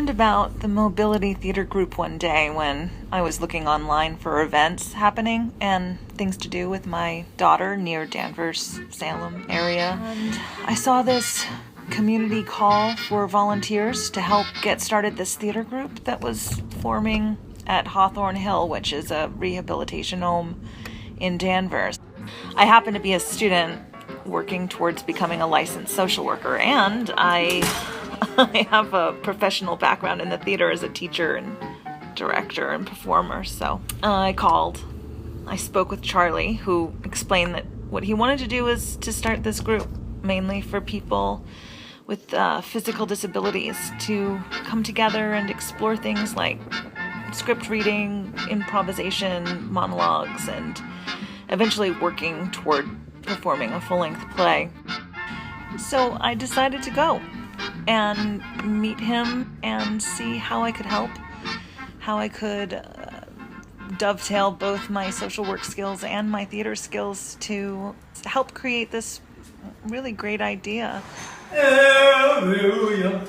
learned about the Mobility Theater Group one day when I was looking online for events happening and things to do with my daughter near Danvers, Salem area. And I saw this community call for volunteers to help get started this theater group that was forming at Hawthorne Hill, which is a rehabilitation home in Danvers. I happen to be a student working towards becoming a licensed social worker, and I have a professional background in the theater as a teacher and director and performer. So I called. I spoke with Charlie, who explained that what he wanted to do was to start this group, mainly for people with physical disabilities, to come together and explore things like script reading, improvisation, monologues, and eventually working toward performing a full-length play. So I decided to go and meet him and see how I could help, how I could dovetail both my social work skills and my theater skills to help create this really great idea. Hallelujah.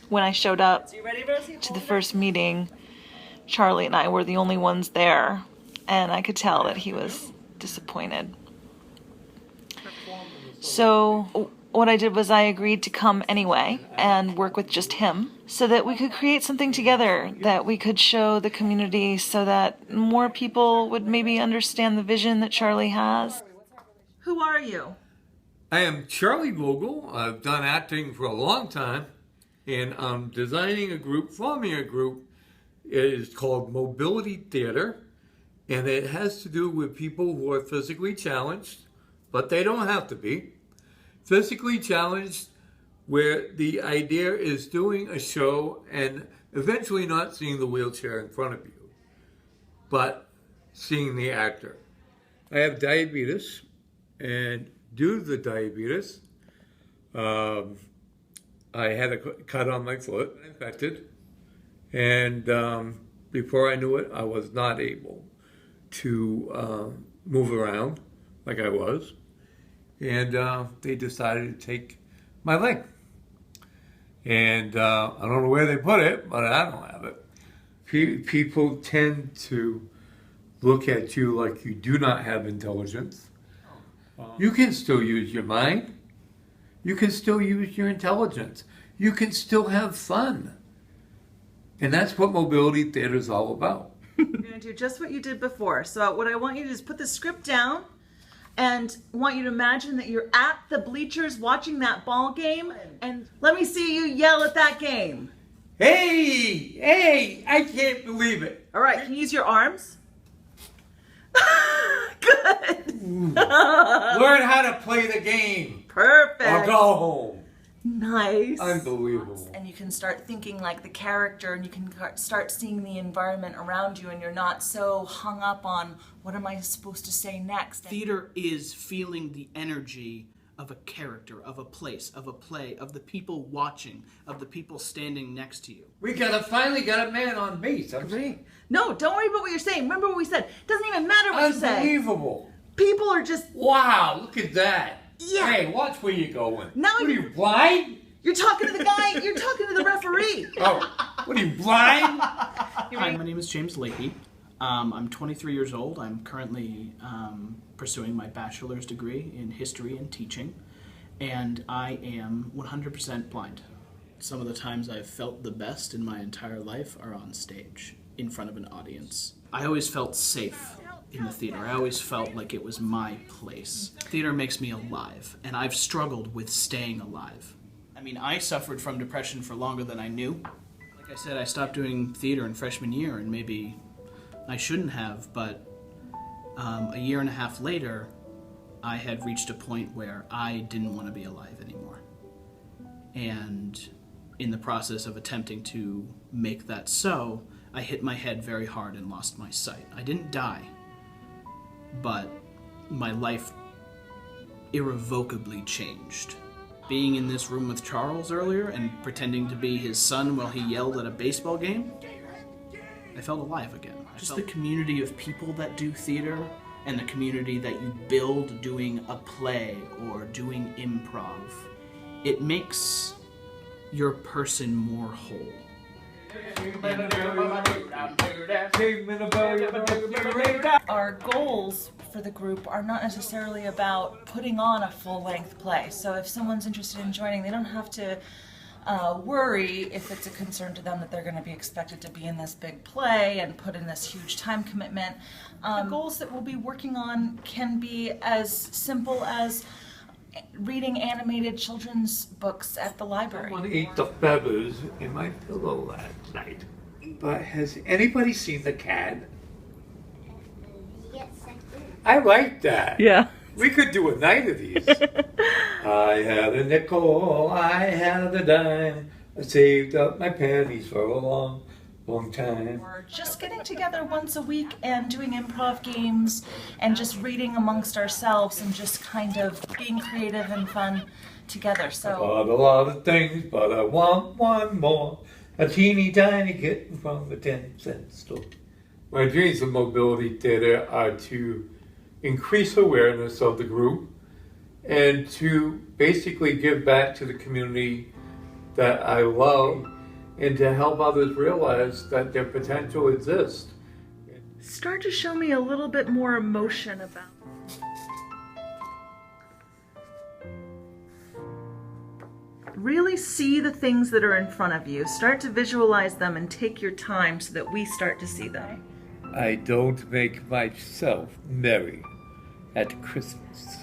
When I showed up to the first meeting, Charlie and I were the only ones there, and I could tell that he was disappointed. So what I did was I agreed to come anyway and work with just him so that we could create something together that we could show the community so that more people would maybe understand the vision that Charlie has. Who are you? I am Charlie Vogel. I've done acting for a long time, and I'm designing a group, forming a group. It is called Mobility Theater, and it has to do with people who are physically challenged, but they don't have to be. Physically challenged, where the idea is doing a show and eventually not seeing the wheelchair in front of you, but seeing the actor. I have diabetes, and due to the diabetes, I had a cut on my foot, infected, and before I knew it, I was not able to move around like I was, and they decided to take my leg. And I don't know where they put it, but I don't have it. People tend to look at you like you do not have intelligence. You can still use your mind. You can still use your intelligence. You can still have fun. And that's what Mobility Theater is all about. You're going to do just what you did before. So what I want you to do is put the script down and want you to imagine that you're at the bleachers watching that ball game, and let me see you yell at that game. Hey, I can't believe it. All right, can you use your arms? Good. Learn how to play the game. Perfect. Or go home. Nice. Unbelievable. And you can start thinking like the character, and you can start seeing the environment around you, and you're not so hung up on what am I supposed to say next. Theater is feeling the energy of a character, of a place, of a play, of the people watching, of the people standing next to you. We finally got a man on base. I'm saying. No, don't worry about what you're saying. Remember what we said. It doesn't even matter what you say. Unbelievable. People are just... Wow, look at that. Yeah. Hey, watch where you're going. Now what are you, blind? You're talking to the guy, you're talking to the referee. Oh, what are you, blind? Hi, my name is James Leahy. I'm 23 years old. I'm currently pursuing my bachelor's degree in history and teaching, and I am 100% blind. Some of the times I've felt the best in my entire life are on stage, in front of an audience. I always felt safe in the theater. I always felt like it was my place. Theater makes me alive, and I've struggled with staying alive. I mean, I suffered from depression for longer than I knew. Like I said, I stopped doing theater in freshman year, and maybe I shouldn't have, but a year and a half later, I had reached a point where I didn't want to be alive anymore. And in the process of attempting to make that so, I hit my head very hard and lost my sight. I didn't die, but my life irrevocably changed. Being in this room with Charles earlier and pretending to be his son while he yelled at a baseball game, I felt alive again. Just the community of people that do theater and the community that you build doing a play or doing improv, it makes your person more whole. Our goals for the group are not necessarily about putting on a full-length play. So if someone's interested in joining, they don't have to worry if it's a concern to them that they're going to be expected to be in this big play and put in this huge time commitment. The goals that we'll be working on can be as simple as reading animated children's books at the library. Someone ate the feathers in my pillow last night. But has anybody seen the cat? Yes, I do. I like that. Yeah. We could do a night of these. I had a nickel, I had a dime. I saved up my pennies for a long, long time. Or just getting together once a week and doing improv games and just reading amongst ourselves and just kind of being creative and fun together. So Bought a lot of things, but I want one more. A teeny tiny kitten from the 10-cent store. My dreams of mobility theater are to increase awareness of the group and to basically give back to the community that I love and to help others realize that their potential exists. start to show me a little bit more emotion about. Really see the things that are in front of you. Start to visualize them and take your time so that we start to see them. I don't make myself merry at Christmas.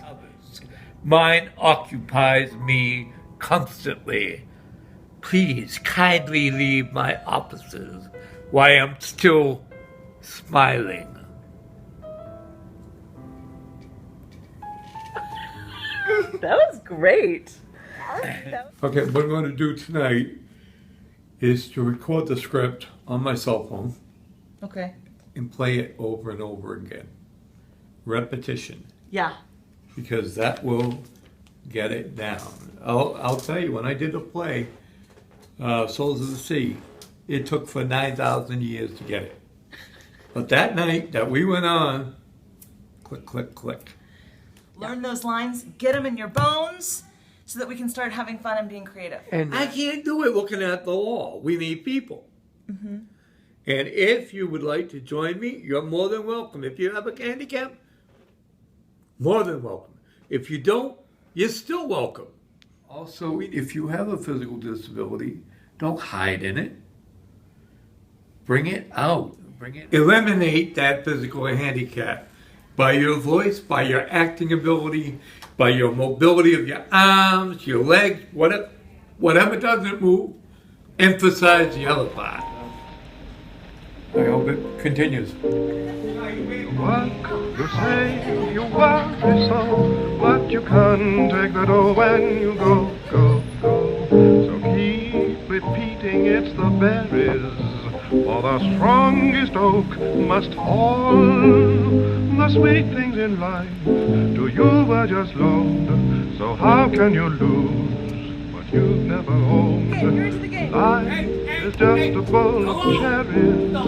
Mine occupies me constantly. Please kindly leave my offices while I'm still smiling. That was great. Okay, what I'm going to do tonight is to record the script on my cell phone Okay. and play it over and over again. Repetition, Yeah. because that will get it down. I'll tell you, when I did the play, Souls of the Sea, it took for 9,000 years to get it. But that night that we went on, click, click, click. Learn those lines, get them in your bones so that we can start having fun and being creative. And I can't do it looking at the wall. We need people. Mm-hmm. And if you would like to join me, you're more than welcome. If you have a handicap, more than welcome. If you don't, you're still welcome. Also, if you have a physical disability, don't hide in it. Bring it out. Eliminate that physical handicap by your voice, by your acting ability, by your mobility of your arms, your legs, whatever doesn't move. Emphasize the other part. I hope it continues. What you say, you worry so, but you can't take the dough when you go, go, go. So keep repeating it's the berries, for the strongest oak must fall. The sweet things in life to you were just loaned, so how can you lose what you've never owned? Life is just a bowl of cherries, so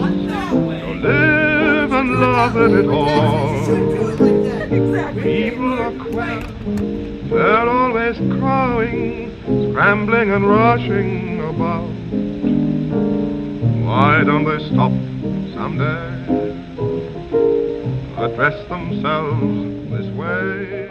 live and love it all. People are queer, they're always crowing, scrambling and rushing about. Why don't they stop someday, address themselves this way?